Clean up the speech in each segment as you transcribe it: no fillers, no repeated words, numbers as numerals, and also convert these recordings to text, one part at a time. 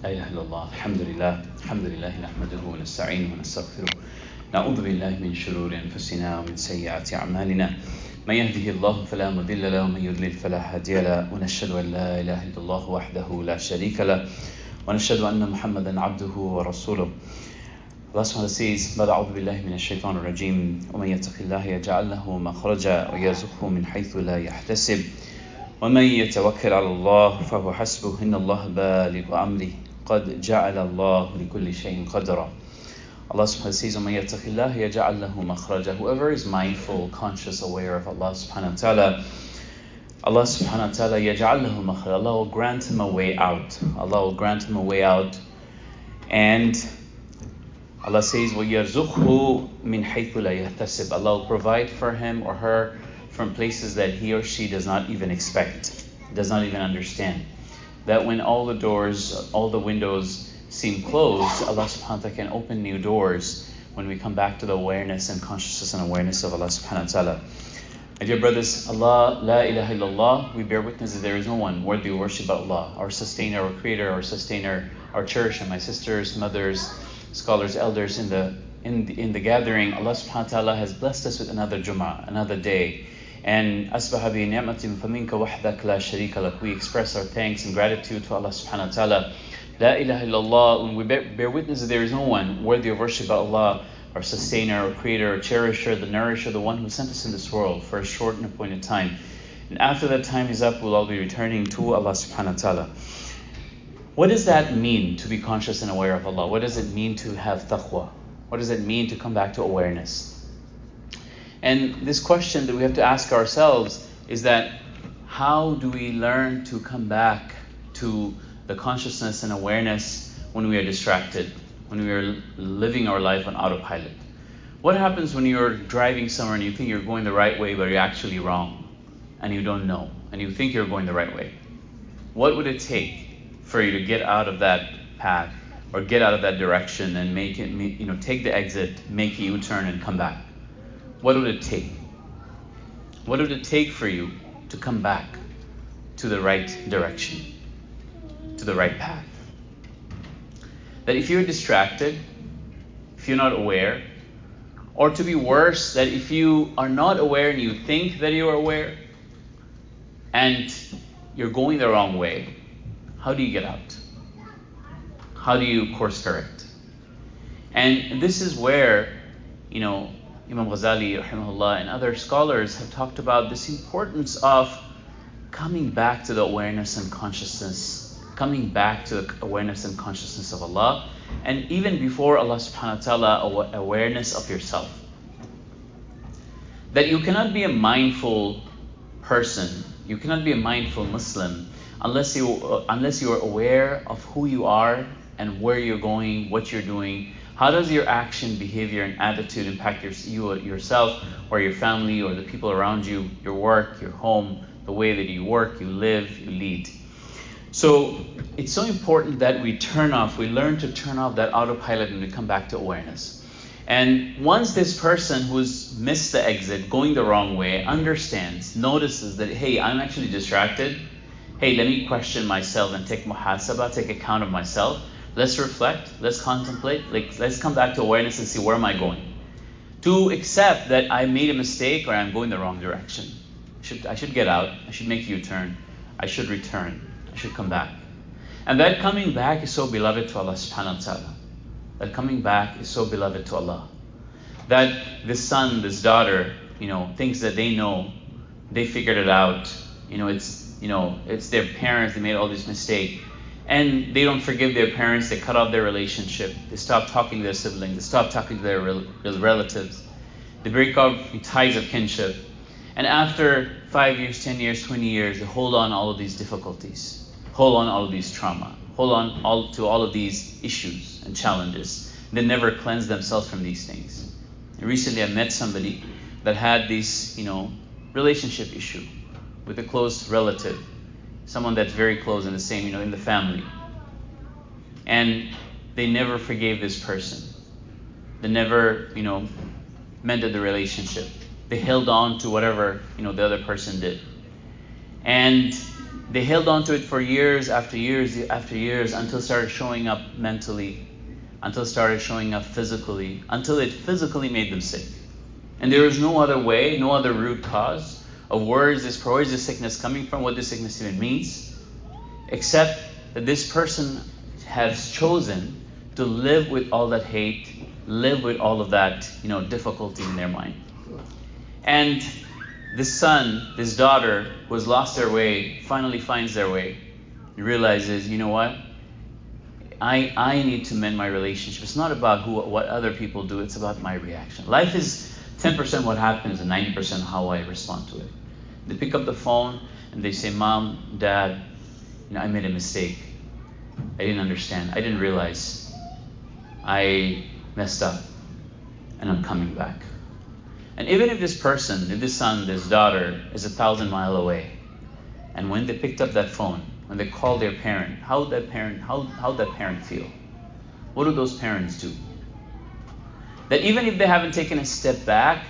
لا إله إلا الله الحمد لله نحمده ونستعينه ونستغفره نعوذ بالله من شرور أنفسنا ومن سيئات أعمالنا من يهده الله فلا مضل له ومن يضلل فلا هادي له ونشهد أن لا إله إلا الله وحده لا شريك له ونشهد أن محمدا عبده ورسوله. Allah subhanahu says, بعد أعوذ بالله من الشيطان الرجيم ومن يتق الله يجعل له مخرجا ويرزقه من حيث لا يحتسب ومن يتوكل على الله فهو حسبه إن الله بالغ أمره قد جعل الله لكل شيء قدرا. Allah subhanahu says, ومن يتق الله يجعل له مخرجا. Whoever is mindful, conscious, aware of Allah subhanahu wa ta'ala, Allah subhanahu wa ta'ala يجعل له مخرجا. Allah will grant him a way out. Allah will grant him a way out. And Allah says, وَيَرْزُقْهُ مِنْ حَيْثُ لَا يَحْتَسِبْ. Allah will provide for him or her from places that he or she does not even expect, does not even understand. That when all the doors, all the windows seem closed, Allah subhanahu wa ta'ala can open new doors when we come back to the awareness and consciousness and awareness of Allah subhanahu wa ta'ala. My dear brothers, Allah, la ilaha illallah, we bear witness that there is no one worthy of worship but Allah, our sustainer, our creator, our sustainer, our cherisher, my sisters, mothers, scholars, elders in the gathering. Allah subhanahu wa ta'ala has blessed us with another Jum'ah, another day. And asbaha bi ni'matin faminka wahdak la sharika lak. We express our thanks and gratitude to Allah subhanahu wa ta'ala. La ilaha illallah, when we bear witness that there is no one worthy of worship but Allah, our sustainer, our creator, our cherisher, the nourisher, the one who sent us in this world for a short and appointed time. And after that time is up, we'll all be returning to Allah subhanahu wa ta'ala. What does that mean to be conscious and aware of Allah? What does it mean to have taqwa? What does it mean to come back to awareness? And this question that we have to ask ourselves is that how do we learn to come back to the consciousness and awareness when we are distracted, when we are living our life on autopilot? What happens when you're driving somewhere and you think you're going the right way but you're actually wrong and you don't know and you think you're going the right way? What would it take for you to get out of that path or get out of that direction and take the exit, make a U-turn and come back? What would it take? What would it take for you to come back to the right direction, to the right path? That if you're distracted, if you're not aware, or to be worse, that if you are not aware and you think that you are aware and you're going the wrong way, how do you get out? How do you course correct? And this is where, Imam Ghazali, rahimahullah, and other scholars have talked about this importance of coming back to the awareness and consciousness, coming back to the awareness and consciousness of Allah, and even before Allah subhanahu wa ta'ala, awareness of yourself. That you cannot be a mindful person, you cannot be a mindful Muslim unless you are aware of who you are and where you're going, what you're doing. How does your action, behavior, and attitude impact yourself or your family or the people around you, your work, your home, the way that you work, you live, you lead? So it's so important that we learn to turn off that autopilot and we come back to awareness. And once this person who's missed the exit, going the wrong way, understands, notices that, hey, I'm actually distracted. Hey, let me question myself and take muhasabah, take account of myself. Let's reflect, let's contemplate, let's come back to awareness and see where am I going. To accept that I made a mistake or I'm going the wrong direction. I should get out, I should make a U-turn, I should return, I should come back. And that coming back is so beloved to Allah subhanahu wa ta'ala. That coming back is so beloved to Allah. That this son, this daughter, thinks that they know, they figured it out, it's their parents, they made all these mistakes. And they don't forgive their parents, they cut off their relationship, they stop talking to their siblings, they stop talking to their relatives, they break off ties of kinship. And after 5 years, 10 years, 20 years, they hold on all of these difficulties, hold on all of these trauma, hold on to all of these issues and challenges. They never cleanse themselves from these things. And recently I met somebody that had this, relationship issue with a close relative, someone that's very close in the same, in the family. And they never forgave this person. They never, mended the relationship. They held on to whatever, the other person did. And They held on to it for years after years after years until it started showing up mentally, until it started showing up physically, until it physically made them sick. And there is no other way, no other root cause of where is this sickness coming from, what this sickness even means, except that this person has chosen to live with all that hate, live with all of that, difficulty in their mind. And this son, this daughter who has lost their way, finally finds their way. He realizes, you know what? I need to mend my relationship. It's not about what other people do, it's about my reaction. Life is 10% what happens and 90% how I respond to it. They pick up the phone and they say, Mom, Dad, I made a mistake. I didn't understand. I didn't realize. I messed up and I'm coming back. And even if this person, if this son, this daughter is 1,000 miles away, and when they picked up that phone, when they called their parent, how'd that parent feel? What do those parents do? That even if they haven't taken a step back,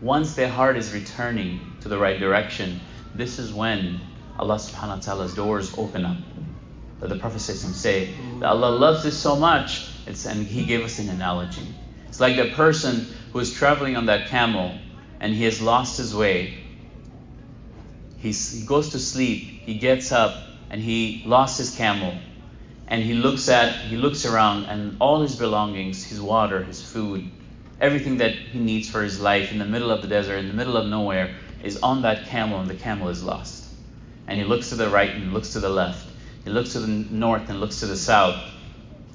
once their heart is returning to the right direction, this is when Allah subhanahu wa ta'ala's doors open up. That the Prophet say that Allah loves this so much, and He gave us an analogy. It's like that person who is traveling on that camel and he has lost his way. He goes to sleep, he gets up and he lost his camel. And he looks around and all his belongings, his water, his food, everything that he needs for his life in the middle of the desert, in the middle of nowhere, is on that camel, and the camel is lost. And he looks to the right and he looks to the left. He looks to the north and looks to the south.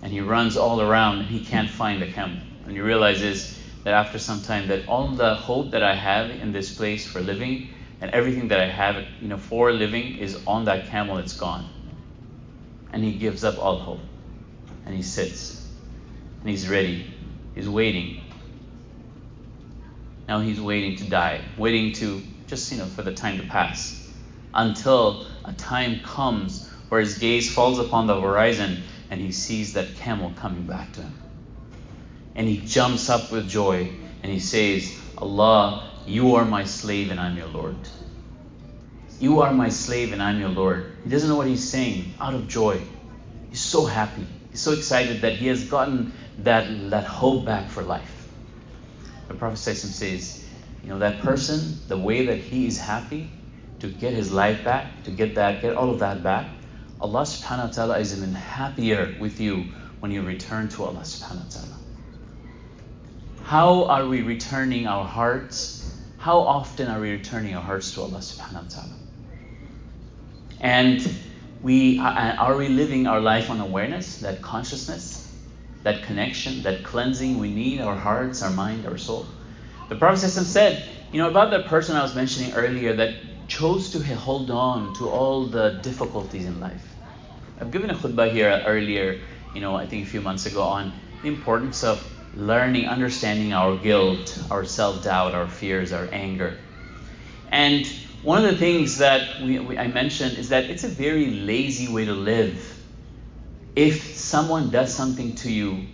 And he runs all around and he can't find the camel. And he realizes that after some time that all the hope that I have in this place for living and everything that I have, for living is on that camel, it's gone. And he gives up all hope. And he sits. And he's ready. He's waiting. Now he's waiting to die. Waiting to just, for the time to pass. Until a time comes where his gaze falls upon the horizon and he sees that camel coming back to him. And he jumps up with joy and he says, Allah, you are my slave and I'm your Lord. You are my slave and I'm your Lord. He doesn't know what he's saying out of joy. He's so happy. He's so excited that he has gotten that hope back for life. The Prophet says, that person, the way that he is happy to get his life back, to get all of that back, Allah subhanahu wa ta'ala is even happier with you when you return to Allah subhanahu wa ta'ala. How are we returning our hearts? How often are we returning our hearts to Allah subhanahu wa ta'ala? And are we living our life on awareness, that consciousness, that connection, that cleansing we need, our hearts, our mind, our soul? The Prophet said, about that person I was mentioning earlier that chose to hold on to all the difficulties in life. I've given a khutbah here earlier, I think a few months ago, on the importance of learning, understanding our guilt, our self-doubt, our fears, our anger. And one of the things that I mentioned is that it's a very lazy way to live. If someone does something to you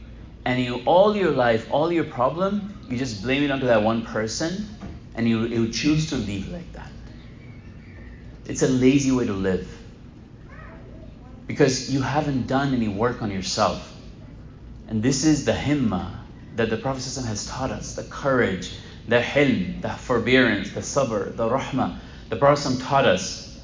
and all your life, all your problem, you just blame it onto that one person and you choose to leave like that. It's a lazy way to live. Because you haven't done any work on yourself. And this is the himmah that the Prophet ﷺ has taught us, the courage, the hilm, the forbearance, the sabr, the rahmah. The Prophet ﷺ taught us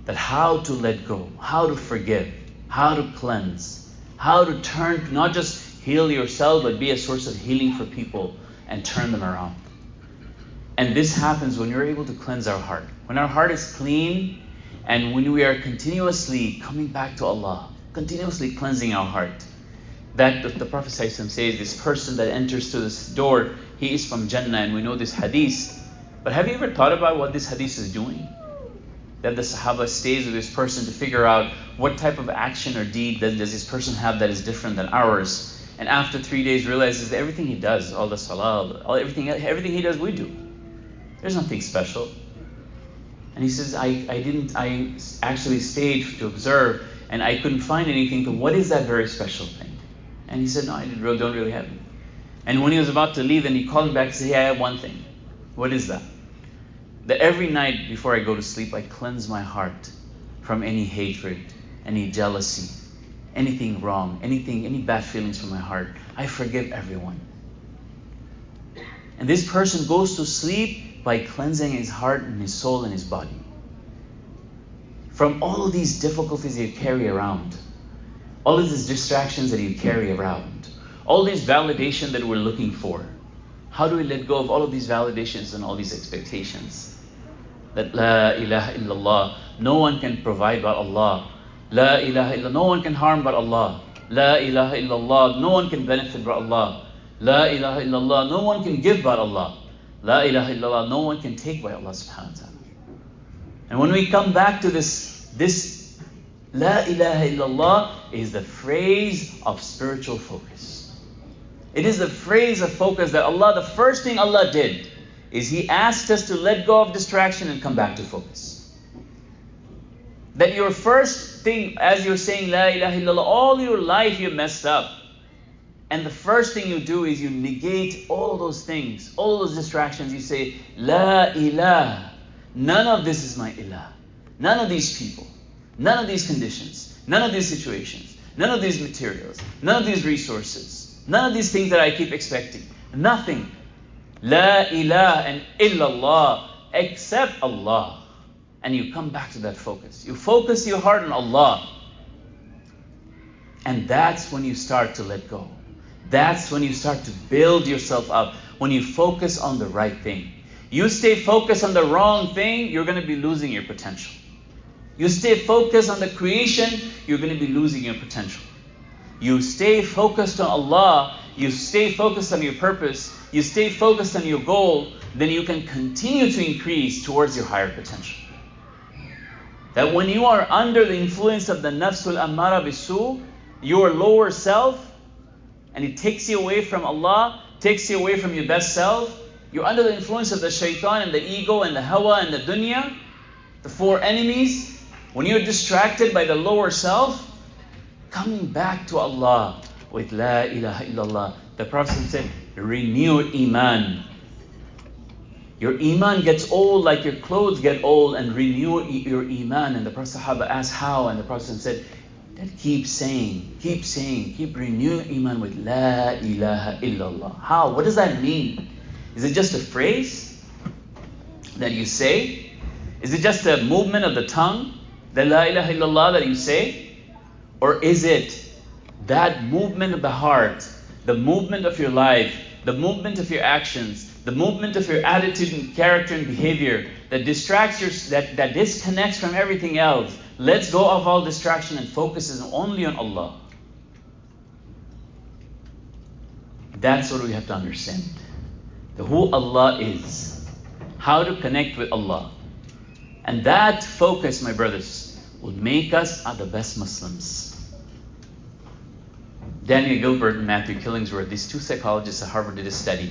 that how to let go, how to forgive, how to cleanse, how to turn, not just heal yourself, but be a source of healing for people and turn them around. And this happens when you're able to cleanse our heart. When our heart is clean and when we are continuously coming back to Allah, continuously cleansing our heart. That the Prophet says, this person that enters through this door, he is from Jannah, and we know this hadith. But have you ever thought about what this hadith is doing? That the Sahaba stays with this person to figure out what type of action or deed does this person have that is different than ours. And after 3 days realizes that everything he does, all the salah, everything he does, we do. There's nothing special. And he says, I actually stayed to observe and I couldn't find anything. But what is that very special thing? And he said, no, I don't really have it. And when he was about to leave, and he called him back and said, hey, I have one thing. What is that? that every night before I go to sleep, I cleanse my heart from any hatred, any jealousy, anything wrong, any bad feelings from my heart. I forgive everyone. And this person goes to sleep by cleansing his heart and his soul and his body from all of these difficulties you carry around, all of these distractions that you carry around, all these validation that we're looking for. How do we let go of all of these validations and all these expectations? That la ilaha illallah, no one can provide but Allah. La ilaha illallah, no one can harm but Allah. La ilaha illallah, no one can benefit but Allah. La ilaha illallah, no one can give but Allah. La ilaha illallah, no one can take by Allah subhanahu wa ta'ala. And when we come back to this La ilaha illallah is the phrase of spiritual focus. It is the phrase of focus that Allah, the first thing Allah did is He asked us to let go of distraction and come back to focus. That your first thing, as you're saying La ilaha illallah, all your life you messed up. And the first thing you do is you negate all those things, all those distractions. You say, La ilaha. None of this is my ilah. None of these people. None of these conditions. None of these situations. None of these materials. None of these resources. None of these things that I keep expecting. Nothing. La ilaha and illallah except Allah. And you come back to that focus. You focus your heart on Allah. And that's when you start to let go. That's when you start to build yourself up. When you focus on the right thing. You stay focused on the wrong thing, you're going to be losing your potential. You stay focused on the creation, you're going to be losing your potential. You stay focused on Allah, you stay focused on your purpose, you stay focused on your goal, then you can continue to increase towards your higher potential. That when you are under the influence of the nafsul ammara bisu, your lower self, and it takes you away from Allah, takes you away from your best self, you're under the influence of the shaitan and the ego and the hawa and the dunya, the four enemies. When you're distracted by the lower self, coming back to Allah with La ilaha illallah. The Prophet said, renew iman. Your iman gets old like your clothes get old, and renew your iman. And the Prophet Sahaba asked how, and the Prophet said, keep saying, keep renewing iman with La ilaha illallah. How? What does that mean? Is it just a phrase that you say? Is it just a movement of the tongue? The La ilaha illallah that you say? Or is it that movement of the heart, the movement of your life, the movement of your actions, the movement of your attitude and character and behavior that distracts that disconnects from everything else, lets go of all distraction and focuses only on Allah? That's what we have to understand. Who Allah is, how to connect with Allah. And that focus, my brothers, will make us the best Muslims. Daniel Gilbert and Matthew Killingsworth, these two psychologists at Harvard, did a study.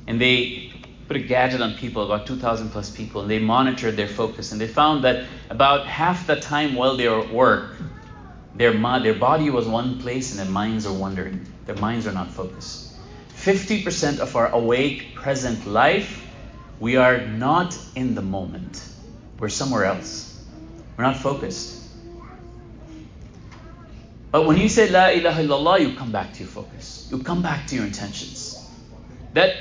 And they put a gadget on people, about 2,000 plus people, and they monitored their focus. And they found that about half the time while they were at work, their body was one place and their minds are wandering. Their minds are not focused. 50% of our awake, present life, we are not in the moment. We're somewhere else. We're not focused. But when you say La ilaha illallah, you come back to your focus. You come back to your intentions. That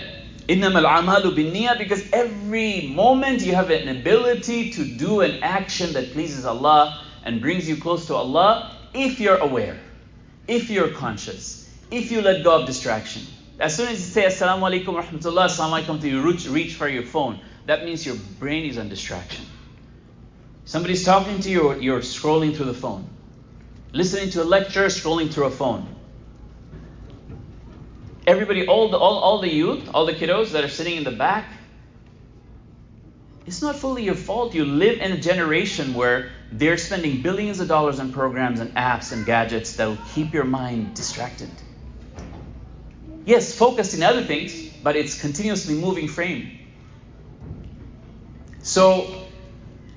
innamal a'malu binniyah, because every moment you have an ability to do an action that pleases Allah and brings you close to Allah, if you're aware, if you're conscious, if you let go of distraction. As soon as you say Assalamu alaikum wa rahmatullah, Assalamu alaikum, you reach for your phone, that means your brain is on distraction. Somebody's talking to you, you're scrolling through the phone. Listening to a lecture, scrolling through a phone. Everybody, all the youth, all the kiddos that are sitting in the back, it's not fully your fault. You live in a generation where they're spending billions of dollars on programs and apps and gadgets that will keep your mind distracted. Yes, focused in other things, but it's continuously moving frame. So,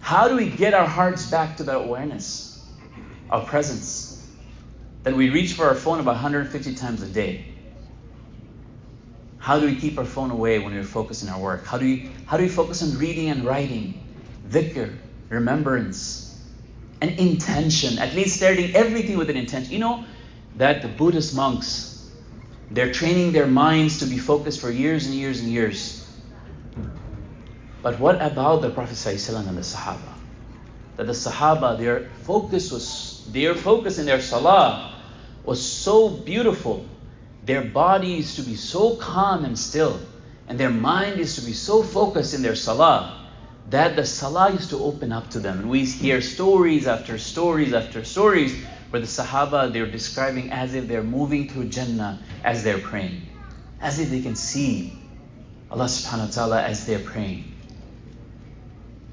how do we get our hearts back to that awareness, our presence, that we reach for our phone about 150 times a day? How do we keep our phone away when we're focused on our work? How do we focus on reading and writing? Dhikr, remembrance, and intention. At least starting everything with an intention. You know that the Buddhist monks, they're training their minds to be focused for years and years and years. But what about the Prophet ﷺ and the Sahaba? That the Sahaba, their focus in their salah was so beautiful. Their body is to be so calm and still, and their mind is to be so focused in their salah, that the salah used to open up to them. And we hear stories after stories after stories where the Sahaba, they're describing as if they're moving through Jannah as they're praying. As if they can see Allah subhanahu wa ta'ala as they're praying.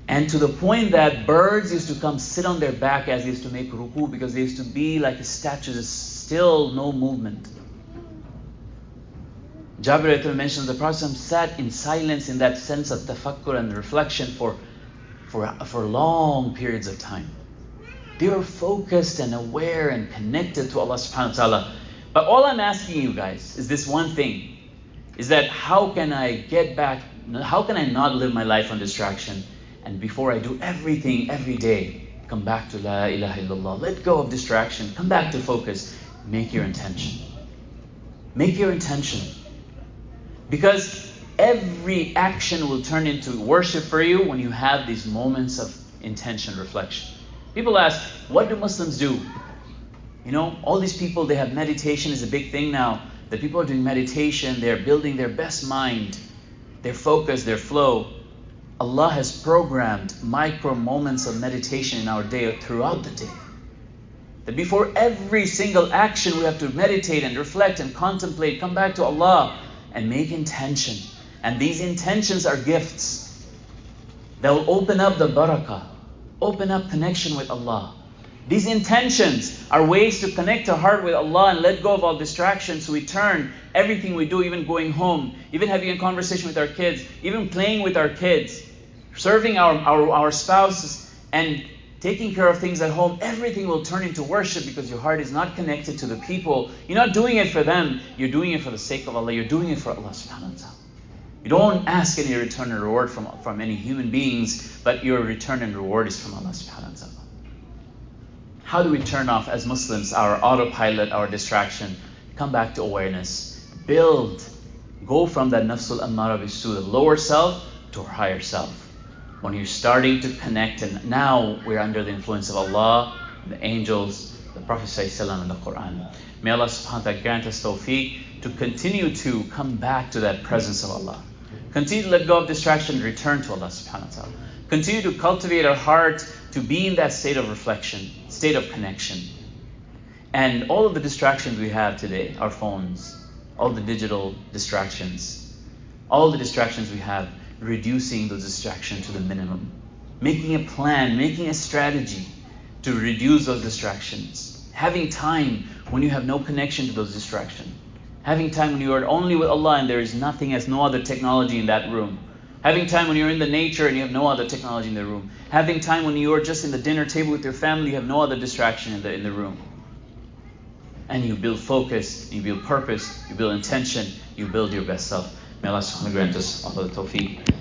And to the point that birds used to come sit on their back as they used to make ruku, because they used to be like a statue, there's still no movement. Jabir mentions the Prophet sat in silence in that sense of tafakkur and reflection for long periods of time. They were focused and aware and connected to Allah subhanahu wa ta'ala. But all I'm asking you guys is this one thing, is that how can I not live my life on distraction? And before I do everything every day, come back to la ilaha illallah. Let go of distraction. Come back to focus. Make your intention. Make your intention. Because every action will turn into worship for you when you have these moments of intention, reflection. People ask, what do Muslims do? You know, all these people, they have meditation is a big thing now. The people are doing meditation, they're building their best mind, their focus, their flow. Allah has programmed micro moments of meditation in our day throughout the day. That before every single action we have to meditate and reflect and contemplate, come back to Allah and make intention. And these intentions are gifts that will open up the barakah, open up connection with Allah. These intentions are ways to connect our heart with Allah and let go of all distractions. So we turn everything we do, even going home, even having a conversation with our kids, even playing with our kids, serving our spouses, and taking care of things at home, everything will turn into worship because your heart is not connected to the people. You're not doing it for them. You're doing it for the sake of Allah. You're doing it for Allah subhanahu wa ta'ala. You don't ask any return and reward from any human beings, but your return and reward is from Allah subhanahu wa ta'ala. How do we turn off as Muslims our autopilot, our distraction? Come back to awareness. Go from that nafsul ammara bisu, the lower self, to our higher self. When you're starting to connect, and now we're under the influence of Allah, the angels, the Prophet ﷺ, and the Quran. May Allah subhanahu wa ta'ala grant us tawfiq to continue to come back to that presence of Allah. Continue to let go of distraction and return to Allah subhanahu wa ta'ala. Continue to cultivate our heart to be in that state of reflection, state of connection. And all of the distractions we have today, our phones, all the digital distractions, all the distractions we have, reducing those distractions to the minimum. Making a plan, making a strategy to reduce those distractions. Having time when you have no connection to those distractions. Having time when you are only with Allah and there is nothing else, no other technology in that room. Having time when you're in the nature and you have no other technology in the room. Having time when you are just in the dinner table with your family, you have no other distraction in the room. And you build focus, you build purpose, you build intention, you build your best self. May Allah subhanahu wa ta'ala grant us all the tawfiq.